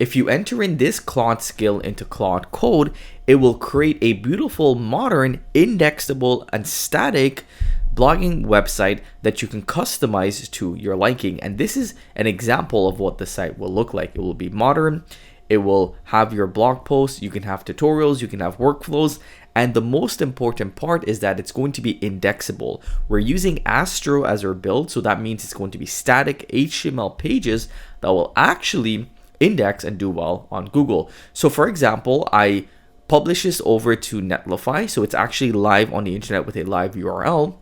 If you enter in this Claude skill into Claude Code, it will create a beautiful, modern, indexable, and static blogging website that you can customize to your liking. And this is an example of what the site will look like. It will be modern. It will have your blog posts. You can have tutorials. You can have workflows. And the most important part is that it's going to be indexable. We're using Astro as our build. So that means it's going to be static HTML pages that will actually index and do well on Google. So for example, I publish this over to Netlify. So it's actually live on the internet with a live URL.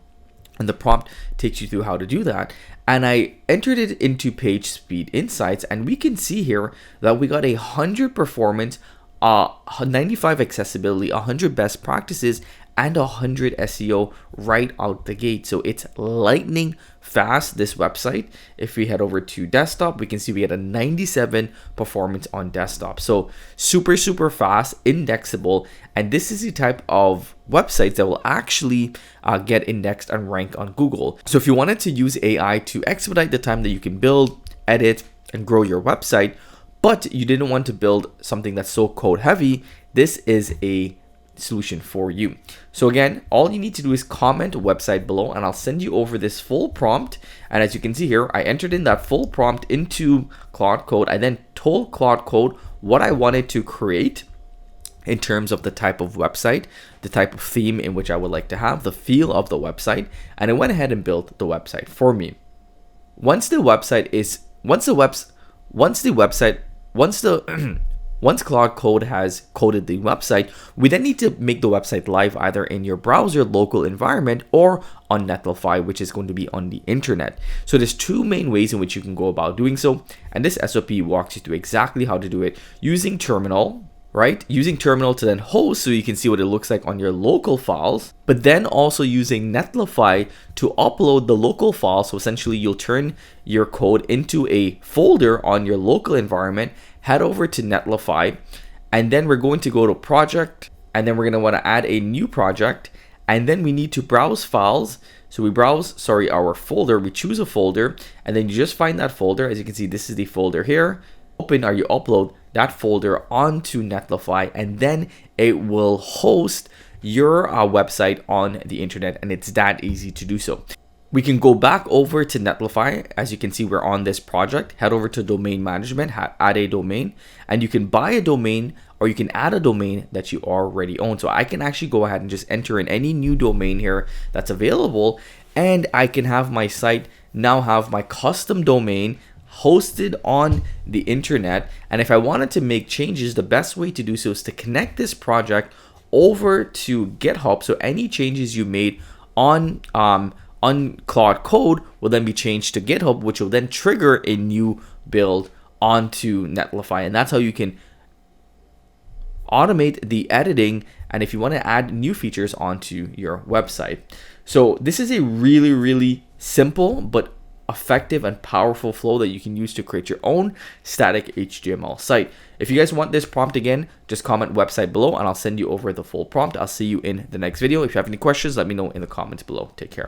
And the prompt takes you through how to do that. And I entered it into Page Speed Insights, and we can see here that we got 100 performance, 95 accessibility, 100 best practices, and 100 SEO right out the gate. So it's lightning fast, this website. If we head over to desktop, we can see we had a 97 performance on desktop. So super, super fast, indexable. And this is the type of websites that will actually get indexed and rank on Google. So if you wanted to use AI to expedite the time that you can build, edit, and grow your website, but you didn't want to build something that's so code heavy, this is a solution for you. So again, all you need to do is comment website below, and I'll send you over this full prompt. And as you can see here, I entered in that full prompt into Claude Code. I then told Claude Code what I wanted to create in terms of the type of website, the type of theme in which I would like to have, the feel of the website, and it went ahead and built the website for me. Once Claude Code has coded the website, we then need to make the website live either in your browser local environment or on Netlify, which is going to be on the internet. So there's two main ways in which you can go about doing so. And this SOP walks you through exactly how to do it using Terminal, right? Using Terminal to then host so you can see what it looks like on your local files, but then also using Netlify to upload the local file. So essentially you'll turn your code into a folder on your local environment, head over to Netlify, and then we're going to go to project, and then we're going to want to add a new project, and then we need to browse files. So we browse, our folder, we choose a folder, and then you just find that folder. As you can see, this is the folder here. Open or you upload that folder onto Netlify, and then it will host your website on the internet, and it's that easy to do so. We can go back over to Netlify. As you can see, we're on this project. Head over to domain management, add a domain, and you can buy a domain or you can add a domain that you already own. So I can actually go ahead and just enter in any new domain here that's available, and I can have my site now have my custom domain hosted on the internet. And if I wanted to make changes, the best way to do so is to connect this project over to GitHub. So any changes you made on Claude Code will then be changed to GitHub, which will then trigger a new build onto Netlify. And that's how you can automate the editing, and if you want to add new features onto your website. So this is a really, really simple but effective and powerful flow that you can use to create your own static HTML site. If you guys want this prompt again, just comment website below and I'll send you over the full prompt. I'll see you in the next video. If you have any questions, let me know in the comments below. Take care.